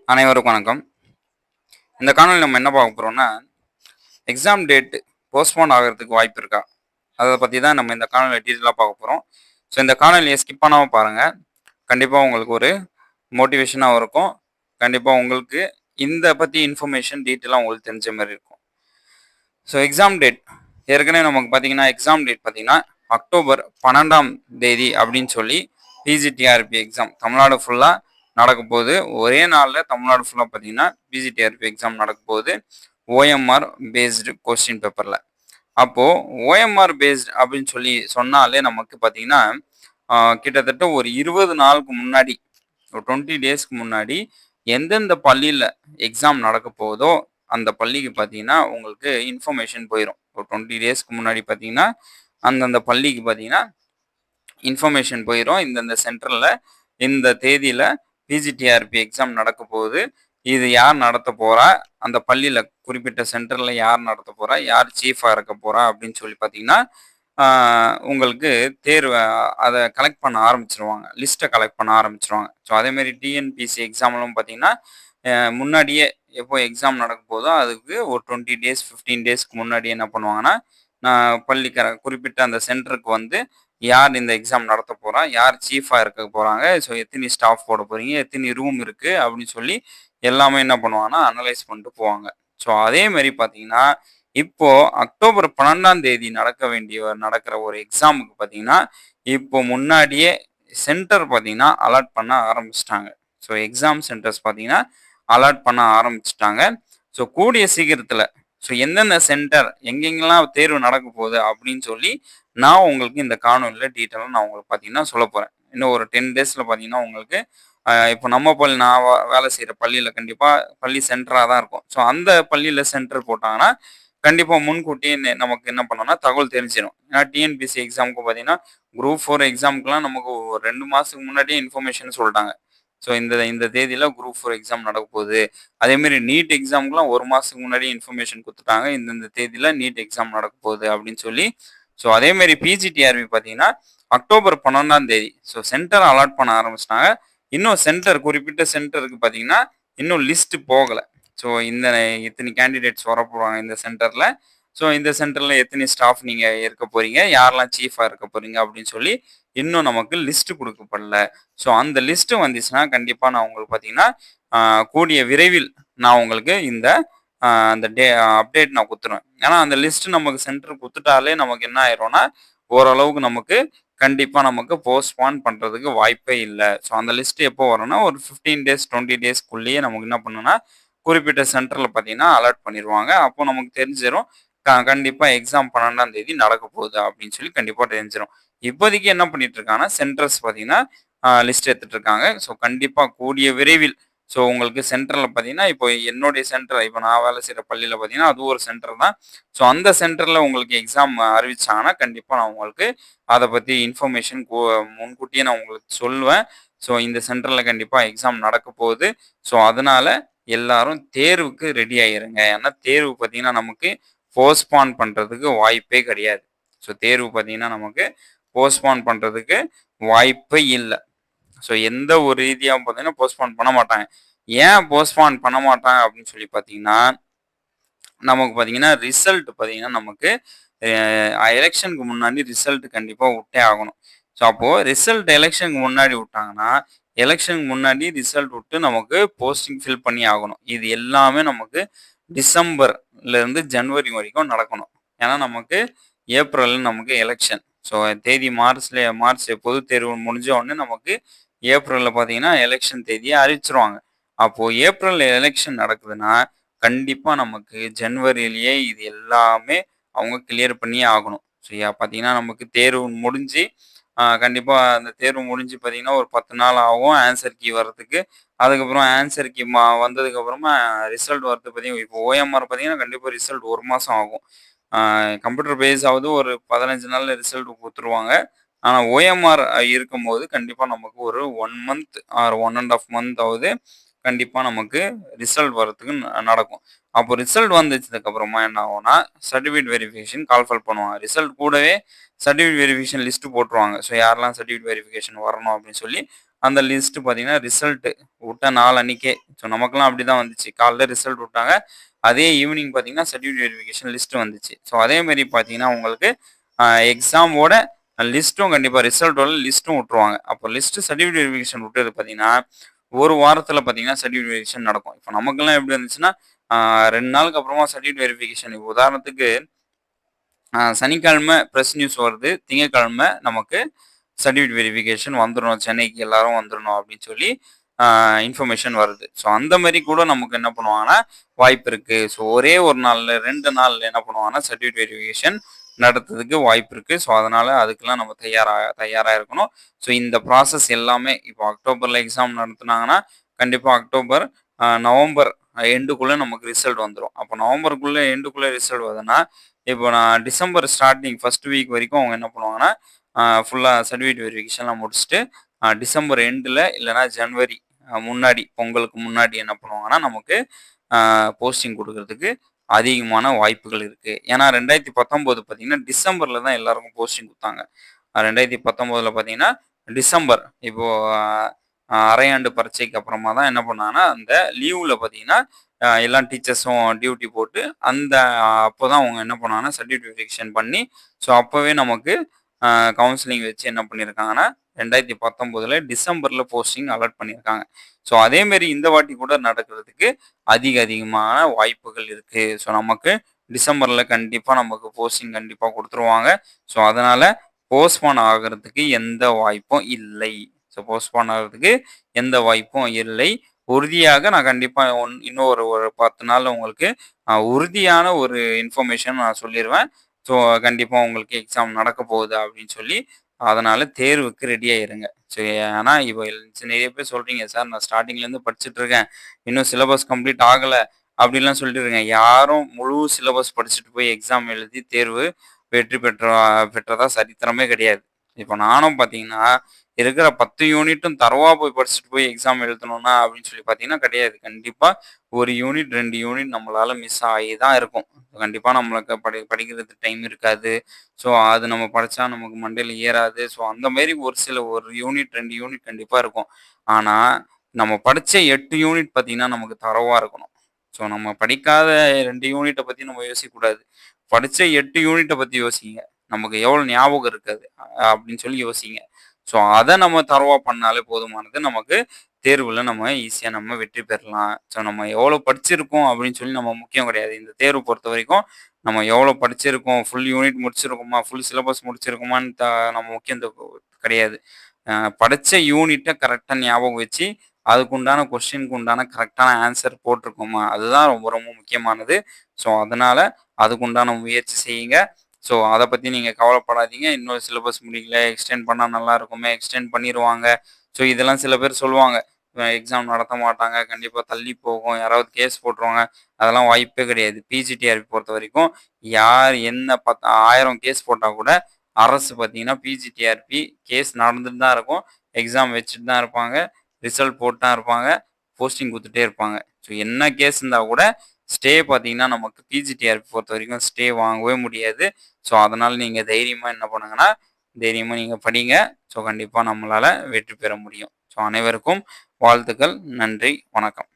அனைவருக்கும் வணக்கம். இந்த காணொளில நம்ம என்ன பார்க்க போறோம்னா, எக்ஸாம் டேட் போஸ்ட்போன் ஆகுறதுக்கு வாய்ப்பு இருக்கா? அத பத்தி தான் நம்ம இந்த காணொளில டீட்டெயிலா பார்க்க போறோம். ஸோ இந்த காணொளிய ஸ்கிப் பண்ணாம பாருங்க. கண்டிப்பா உங்களுக்கு ஒரு மோட்டிவேஷனாவும் இருக்கும். கண்டிப்பா உங்களுக்கு இந்த பத்தி இன்ஃபர்மேஷன் டீட்டெயிலா உங்களுக்கு தெரிஞ்ச மாரி இருக்கும். ஸோ எக்ஸாம் டேட் ஏற்கனவே நமக்கு பார்த்தீங்கன்னா, எக்ஸாம் டேட் பார்த்தீங்கன்னா, அக்டோபர் 12ஆம் தேதி அப்படின்னு சொல்லி பிஜிடிஆர்பி எக்ஸாம் தமிழ்நாடு ஃபுல்லா நடக்கப்போகுது. ஒரே நாள்ல தமிழ்நாடு ஃபுல்லா பார்த்தீங்கன்னா, பிஜிடிஆர்பி எக்ஸாம் நடக்கப்போகுது. ஓஎம்ஆர் பேஸ்டு கொஸ்டின் பேப்பர்ல. அப்போ ஓஎம்ஆர் பேஸ்டு அப்படின்னு சொல்லி சொன்னாலே நமக்கு பார்த்தீங்கன்னா, கிட்டத்தட்ட ஒரு 20 நாளுக்கு முன்னாடி, ஒரு 20 டேஸ்க்கு முன்னாடி எந்தெந்த பள்ளியில எக்ஸாம் நடக்க போகுதோ, அந்த பள்ளிக்கு பார்த்தீங்கன்னா, உங்களுக்கு இன்ஃபர்மேஷன் போயிரும். ஒரு 20 டேஸ்க்கு முன்னாடி பார்த்தீங்கன்னா, அந்தந்த பள்ளிக்கு பார்த்தீங்கன்னா, இன்ஃபர்மேஷன் போயிரும். இந்தந்த சென்டர்ல, இந்த தேதியில பிஜிடிஆர்பி எக்ஸாம் நடக்க போகுது. இது யார் நடத்த போறா? அந்த பள்ளியில குறிப்பிட்ட சென்டர்ல யார் நடத்த போறா? யார் சீஃபா இருக்க போறா? அப்படின்னு சொல்லி பார்த்தீங்கன்னா, ஆ உங்களுக்கு தேர்வு அத கலெக்ட் பண்ண ஆரம்பிச்சுருவாங்க. லிஸ்ட்ட கலெக்ட் பண்ண ஆரம்பிச்சுருவாங்க. ஸோ அதேமாரி டிஎன்பிஎஸ்சி எக்ஸாம்லும் பார்த்தீங்கன்னா, முன்னாடியே எப்போ எக்ஸாம் நடக்க போதோ, அதுக்கு ஒரு 20 டேஸ், 15 டேஸ்க்கு முன்னாடியே என்ன பண்ணுவாங்கன்னா, குறிப்பிட்ட அந்த சென்டருக்கு வந்து யார் இந்த எக்ஸாம் நடத்த போறா? யார் சீஃபா இருக்க போறாங்க? ஸோ எத்தினி ஸ்டாஃப் போட போறீங்க? எத்தினி ரூம் இருக்கு? அப்படின்னு சொல்லி எல்லாமே என்ன பண்ணுவாங்கன்னா, அனலைஸ் பண்ணிட்டு போவாங்க. ஸோ அதே மாரி பார்த்தீங்கன்னா, இப்போ அக்டோபர் 12ஆம் தேதி நடக்கிற ஒரு எக்ஸாமுக்கு பார்த்தீங்கன்னா, இப்போ முன்னாடியே சென்டர் பார்த்தீங்கன்னா, அலாட் பண்ண ஆரம்பிச்சுட்டாங்க. ஸோ எக்ஸாம் சென்டர்ஸ் பார்த்தீங்கன்னா, அலாட் பண்ண ஆரம்பிச்சுட்டாங்க. ஸோ கூடிய சீக்கிரத்தில எந்தெந்த சென்டர் எங்கெங்கெல்லாம் தேர்வு நடக்க போகுது அப்படின்னு சொல்லி, நான் உங்களுக்கு இந்த காணொளியில டீட்டெயிலா நான் உங்களுக்கு பார்த்தீங்கன்னா சொல்லப் போறேன். இன்னும் ஒரு 10 டேஸ்ல பார்த்தீங்கன்னா, உங்களுக்கு இப்போ நம்ம பள்ளி நான் வேலை செய்ற பள்ளியில கண்டிப்பா பள்ளி சென்டரா தான் இருக்கும். ஸோ அந்த பள்ளியில சென்டர் போட்டாங்கன்னா, கண்டிப்பா முன்கூட்டியே நமக்கு என்ன பண்ணணும்னா தகவல் தெரிஞ்சிரும். ஏன்னா டிஎன்பிஎஸ்சி எக்ஸாமுக்கு பார்த்தீங்கன்னா, குரூப் 4 எக்ஸாமுக்குலாம் நமக்கு ஒரு 2 மாசத்துக்கு முன்னாடியே இன்ஃபர்மேஷன் சொல்ட்டாங்க. ஸோ இந்த இந்த தேதியில குரூப் 4 எக்ஸாம் நடக்க போகுது. அதேமாரி நீட் எக்ஸாமுக்குலாம் 1 மாசத்துக்கு முன்னாடியே இன்ஃபர்மேஷன் குடுத்துட்டாங்க. இந்த தேதியில நீட் எக்ஸாம் நடக்க போகுது அப்படின்னு சொல்லி. ஸோ அதேமாரி பிஜிடிஆர்பி பார்த்தீங்கன்னா, அக்டோபர் 12ஆம் தேதி. ஸோ சென்டர் அலாட் பண்ண ஆரம்பிச்சுட்டாங்க. இன்னும் குறிப்பிட்ட சென்டருக்கு பார்த்தீங்கன்னா, இன்னும் லிஸ்ட் போகல. ஸோ இத்தனை கேண்டிடேட்ஸ் வரப்போறாங்க இந்த சென்டர்ல. ஸோ இந்த சென்டர்ல எத்தனை ஸ்டாஃப் நீங்க இருக்க போறீங்க? யாரெல்லாம் சீஃபா இருக்க போறீங்க? அப்படின்னு சொல்லி இன்னும் நமக்கு லிஸ்ட் குடுக்கப்படல. ஸோ அந்த லிஸ்ட் வந்துச்சுன்னா, கண்டிப்பா நான் உங்களுக்கு பார்த்தீங்கன்னா, அ கூடிய விரைவில் நான் உங்களுக்கு இந்த அந்த அப்டேட் நான் குடுத்துருவேன். ஏன்னா அந்த லிஸ்ட் நமக்கு சென்டர் குடுத்துட்டாலே நமக்கு என்ன ஆயிரும்னா, ஓரளவுக்கு நமக்கு கண்டிப்பா நமக்கு போஸ்ட்போன் பண்றதுக்கு வாய்ப்பே இல்ல. ஸோ அந்த லிஸ்ட் எப்போ வரும்னா, ஒரு 15 டேஸ், 20 டேஸ்க்குள்ளேயே நமக்கு என்ன பண்ணும்னா, குறிப்பிட்ட சென்டர்ல பார்த்தீங்கன்னா, அலாட் பண்ணிருவாங்க. அப்போ நமக்கு தெரிஞ்சிரும். கண்டிப்பா எக்ஸாம் 12ஆம் தேதி நடக்க போகுது அப்படின்னு சொல்லி கண்டிப்பா தெரிஞ்சிரும். இப்போதைக்கு என்ன பண்ணிட்டு இருக்காங்கன்னா, சென்டர்ஸ் பார்த்தீங்கன்னா, லிஸ்ட் எடுத்துட்டு இருக்காங்க. ஸோ கண்டிப்பா கூடிய விரைவில் உங்களுக்கு சென்டர்ல பார்த்தீங்கன்னா, இப்போ என்னுடைய சென்டர் இப்போ நான் வேலை செய்ற பள்ளியில பார்த்தீங்கன்னா, அதுவும் ஒரு சென்டர் தான். ஸோ அந்த சென்டர்ல உங்களுக்கு எக்ஸாம் அறிவிச்சாங்கன்னா, கண்டிப்பா நான் உங்களுக்கு அத பத்தி இன்ஃபர்மேஷன் முன்கூட்டியே நான் உங்களுக்கு சொல்லுவேன். ஸோ இந்த சென்டர்ல கண்டிப்பா எக்ஸாம் நடக்க போகுது. ஸோ அதனால எல்லாரும் தேர்வுக்கு ரெடி ஆயிருங்க. ஏன்னா தேர்வு பார்த்தீங்கன்னா, நமக்கு போஸ்ட்பான் பண்றதுக்கு வாய்ப்பே கிடையாது. ஸோ தேர்வு பார்த்தீங்கன்னா, நமக்கு போஸ்ட்பான் பண்றதுக்கு வாய்ப்பே இல்ல. ஸோ எந்த ஒரு ரீதியாவும் பார்த்தீங்கன்னா, போஸ்ட்போன் பண்ண மாட்டாங்க. ஏன் போஸ்ட்போன் பண்ண மாட்டாங்க அப்படின்னு சொல்லி பார்த்தீங்கன்னா, நமக்கு பார்த்தீங்கன்னா, ரிசல்ட் பார்த்தீங்கன்னா, நமக்கு எலக்ஷனுக்கு முன்னாடி ரிசல்ட் கண்டிப்பா விட்டே ஆகணும். ஸோ அப்போ ரிசல்ட் எலக்ஷனுக்கு முன்னாடி விட்டாங்கன்னா, எலக்ஷனுக்கு முன்னாடி ரிசல்ட் விட்டு நமக்கு போஸ்டிங் ஃபில் பண்ணி ஆகணும். இது எல்லாமே நமக்கு டிசம்பர்ல இருந்து ஜனவரி வரைக்கும் நடக்கணும். ஏன்னா நமக்கு ஏப்ரல்ல நமக்கு எலக்ஷன். ஸோ தேதி மார்ச் பொதுத் தேர்வு முடிஞ்ச உடனே நமக்கு ஏப்ரல்ல பார்த்தீங்கன்னா, எலக்ஷன் தேதிய அறிவிச்சுருவாங்க. அப்போ ஏப்ரல்ல எலக்ஷன் நடக்குதுன்னா, கண்டிப்பா நமக்கு ஜனவரியிலேயே இது எல்லாமே அவங்க கிளியர் பண்ணியே ஆகணும். ஸோ பார்த்தீங்கன்னா, நமக்கு தேர்வு முடிஞ்சு கண்டிப்பா அந்த தேர்வு முடிஞ்சு பார்த்தீங்கன்னா, ஒரு 10 நாள் ஆகும் ஆன்சர் கீ வர்றதுக்கு. அதுக்கப்புறம் ஆன்சர் கீ வந்ததுக்கப்புறமா ரிசல்ட் வரது பார்த்தீங்கன்னா, இப்போ ஓஎம்ஆர் பார்த்தீங்கன்னா, கண்டிப்பா ரிசல்ட் 1 மாசம் ஆகும். ஆ கம்ப்யூட்டர் பேஸ் ஆவது ஒரு 15 நாள்ல ரிசல்ட் குடுத்துருவாங்க. ஆனா ஓஎம்ஆர் இருக்கும்போது கண்டிப்பா நமக்கு ஒரு 1 மந்த் ஆர் 1 1/2 மந்த் ஆவது கண்டிப்பா நமக்கு ரிசல்ட் வரதுக்கு நடக்கும். அப்போ ரிசல்ட் வந்துச்சதுக்கு அப்புறமா என்ன ஆகும்னா, சர்டிஃபிகேட் வெரிஃபிகேஷன் கால்ஃபர் பண்ணுவாங்க. ரிசல்ட் கூடவே சர்டிஃபிகேட் வெரிஃபிகேஷன் லிஸ்ட் போட்டுருவாங்க. ஸோ யாரெல்லாம் சர்டிஃபிகேட் வெரிஃபிகேஷன் வரணும் அப்படின்னு சொல்லி, அந்த லிஸ்ட் பார்த்தீங்கன்னா ரிசல்ட் விட்ட நாள் அன்னைக்கே. ஸோ நமக்கெல்லாம் அப்படிதான் வந்துச்சு. காலைல ரிசல்ட் விட்டாங்க. அதே ஈவினிங் பார்த்தீங்கன்னா சர்டிஃபிகேட் வெரிஃபிகேஷன் லிஸ்ட் வந்துச்சு. ஸோ அதே மாரி பார்த்தீங்கன்னா உங்களுக்கு எக்ஸாமோட லிஸ்ட்டும் கண்டிப்பா ரிசல்ட்டோட லிஸ்ட்டும் விட்டுருவாங்க. அப்போ லிஸ்ட் சர்டிஃபிகேட் வெரிஃபிகேஷன் விட்டது பார்த்தீங்கன்னா, ஒரு வாரத்தில பார்த்தீங்கன்னா சர்டிஃபிகேட் வெரிஃபிகேஷன் நடக்கும். இப்போ நமக்கெல்லாம் எப்படி வந்துச்சுன்னா, 2 நாளுக்கு அப்புறமா சர்டிஃபிகேட் வெரிஃபிகேஷன். உதாரணத்துக்கு சனிக்கிழமை பிரஸ் நியூஸ் வருது. திங்கட்கிழமை நமக்கு சர்டிஃபிகேட் வெரிஃபிகேஷன் வந்துரும். சென்னைக்கு எல்லாரும் வந்துரணும் அப்படின்னு சொல்லி இன்ஃபர்மேஷன் வருது. ஸோ அந்த மாரி கூட நமக்கு என்ன பண்ணுவாங்கன்னா, வாய்ப்பு இருக்கு. ஸோ ஒரே ஒரு நாள்ல 2 நாள்ல என்ன பண்ணுவாங்கன்னா, சர்டிஃபிகேட் வெரிஃபிகேஷன் நடத்துறதுக்கு வாய்ப்பு இருக்கு. ஸோ அதனால அதுக்கெல்லாம் நம்ம தயாரா இருக்கணும். ஸோ இந்த ப்ராசஸ் எல்லாமே இப்போ அக்டோபர்ல எக்ஸாம் நடத்துனாங்கன்னா, கண்டிப்பா அக்டோபர், நவம்பர் எண்டுக்குள்ள நமக்கு ரிசல்ட் வந்துரும். அப்போ நவம்பருக்குள்ள எண்டுக்குள்ள ரிசல்ட் வருதுன்னா, இப்போ நான் டிசம்பர் ஸ்டார்ட்டிங் ஃபர்ஸ்ட் வீக் வரைக்கும் அவங்க என்ன பண்ணுவாங்கன்னா, ஃபுல்லா சர்டிஃபிகேட் வெரிஃபிகேஷன்லாம் முடிச்சுட்டு, டிசம்பர் எண்டுல இல்லன்னா ஜனவரி முன்னாடி பொங்கலுக்கு முன்னாடி என்ன பண்ணுவாங்கன்னா, நமக்கு போஸ்டிங் குடுக்குறதுக்கு அதிகமான வாய்ப்புகள் இருக்கு. ஏன்னா 2019 பார்த்தீங்கன்னா, டிசம்பர்ல தான் எல்லாருக்கும் போஸ்டிங் குடுத்தாங்க. 2019ல பார்த்தீங்கன்னா, டிசம்பர் இப்போ அரையாண்டு பரீட்சைக்கு அப்புறமா தான் என்ன பண்ணாங்கன்னா, அந்த லீவ்ல பார்த்தீங்கன்னா, எல்லா டீச்சர்ஸும் டியூட்டி போட்டு அந்த அப்போதான் அவங்க என்ன பண்ணாங்கன்னா, சர்டிஃபிகேட் வெரிஃபிகேஷன் பண்ணி, ஸோ அப்பவே நமக்கு கவுன்சிலிங் வச்சு என்ன பண்ணியிருக்காங்கன்னா, 2019ல டிசம்பர்ல போஸ்டிங் அலாட் பண்ணியிருக்காங்க. ஸோ அதேமாரி இந்த வாட்டி கூட நடக்கிறதுக்கு அதிகமான வாய்ப்புகள் இருக்கு. ஸோ நமக்கு டிசம்பர்ல கண்டிப்பா நமக்கு போஸ்டிங் கண்டிப்பா குடுத்துருவாங்க. ஸோ அதனால போஸ்ட்போன் ஆகுறதுக்கு எந்த வாய்ப்பும் இல்லை. ஸோ போஸ்ட்போன் ஆகுறதுக்கு எந்த வாய்ப்பும் இல்லை. உறுதியாக நான் கண்டிப்பா இன்னும் ஒரு 10 நாள்ல உங்களுக்கு உறுதியான ஒரு இன்ஃபர்மேஷன் நான் சொல்லிருவேன். ஸோ கண்டிப்பா உங்களுக்கு எக்ஸாம் நடக்க போகுது அப்படின்னு சொல்லி, அதனால தேர்வுக்கு ரெடி ஆயிருங்க. ஸோ ஆனா இப்போ நிறைய பேர் சொல்றீங்க, "சார் நான் ஸ்டார்ட்டிங்லேருந்து படிச்சுட்டு இருக்கேன். இன்னும் சிலபஸ் கம்ப்ளீட் ஆகல." அப்படின்லாம் சொல்லிட்டு இருக்கீங்க. யாரும் முழு சிலபஸ் படிச்சுட்டு போய் எக்ஸாம் எழுதி தேர்வு வெற்றி பெற்றதா சரித்திரமே கிடையாது. இப்போ நானும் பார்த்தீங்கன்னா, இருக்கிற 10 யூனிட்டும் தரோவா போய் படிச்சுட்டு போய் எக்ஸாம் எழுதணும்னா அப்படின்னு சொல்லி பார்த்தீங்கன்னா கிடையாது. கண்டிப்பா 1 யூனிட், 2 யூனிட் நம்மளால மிஸ் ஆகி தான் இருக்கும். கண்டிப்பா நம்மளுக்கு படிக்கிறதுக்கு டைம் இருக்காது. ஸோ அது நம்ம படிச்சா நமக்கு மண்டையில ஏறாது. ஸோ அந்த மாரி ஒரு சில 1 யூனிட், 2 யூனிட் கண்டிப்பா இருக்கும். ஆனா, நம்ம படிச்ச 8 யூனிட் பார்த்தீங்கன்னா, நமக்கு தரோவா இருக்கணும். ஸோ நம்ம படிக்காத 2 யூனிட்ட பத்தி நம்ம யோசிக்கக்கூடாது. படிச்ச 8 யூனிட்ட பத்தி யோசிங்க. நமக்கு எவ்வளோ ஞாபகம் இருக்குது அப்படின்னு சொல்லி யோசிங்க. ஸோ அத நம்ம தரோவா பண்ணாலே போதுமானது. நமக்கு தேர்வுல நம்ம ஈஸியா நம்ம வெற்றி பெறலாம். ஸோ நம்ம எவ்வளோ படிச்சிருக்கோம் அப்படின்னு சொல்லி நம்ம முக்கியம் கிடையாது. இந்த தேர்வு பொறுத்தவரைக்கும் நம்ம எவ்வளோ படிச்சிருக்கோம், ஃபுல் யூனிட் முடிச்சிருக்கோமா, ஃபுல் சிலபஸ் முடிச்சிருக்கோமான்னு நம்ம முக்கியம் கிடையாது. படிச்ச யூனிட்ட கரெக்ட்டா ஞாபகம் வச்சு, அதுக்குண்டான கொஸ்டினுக்கு உண்டான கரெக்ட்டான ஆன்சர் போட்டிருக்கோமா, அதுதான் ரொம்ப ரொம்ப முக்கியமானது. ஸோ அதனால அதுக்குண்டான முயற்சி செய்யுங்க. ஸோ அத பத்தி நீங்க கவலைப்படாதீங்க. இன்னும் சிலபஸ் முடியல, எக்ஸ்டெண்ட் பண்ணா நல்லா இருக்குமே, எக்ஸ்டெண்ட் பண்ணிருவாங்க. ஸோ இதெல்லாம் சில பேர் சொல்லுவாங்க. எக்ஸாம் நடத்த மாட்டாங்க, கண்டிப்பா தள்ளி போகும், யாராவது கேஸ் போட்டுருவாங்க. அதெல்லாம் வாய்ப்பே கிடையாது. பிஜிடிஆர்பி பொறுத்தவரைக்கும் யார் என்ன 1000 கேஸ் போட்டா கூட அரசு பார்த்தீங்கன்னா, பிஜிடிஆர்பி கேஸ் நடந்துட்டு தான் இருக்கும். எக்ஸாம் வச்சுட்டு தான் இருப்பாங்க. ரிசல்ட் போட்டு தான் இருப்பாங்க. போஸ்டிங் குடுத்துட்டே இருப்பாங்க. ஸோ என்ன கேஸ் இருந்தா கூட ஸ்டே பார்த்தீங்கன்னா, நமக்கு பிஜிடிஆர்பி பொறுத்தவரைக்கும் ஸ்டே வாங்கவே முடியாது. ஸோ அதனால நீங்க தைரியமா என்ன பண்ணுங்கன்னா, தைரியமா நீங்க படிங்க. ஸோ கண்டிப்பா நம்மளால வெற்றி பெற முடியும். ஸோ அனைவருக்கும் வாழ்த்துக்கள். நன்றி. வணக்கம்.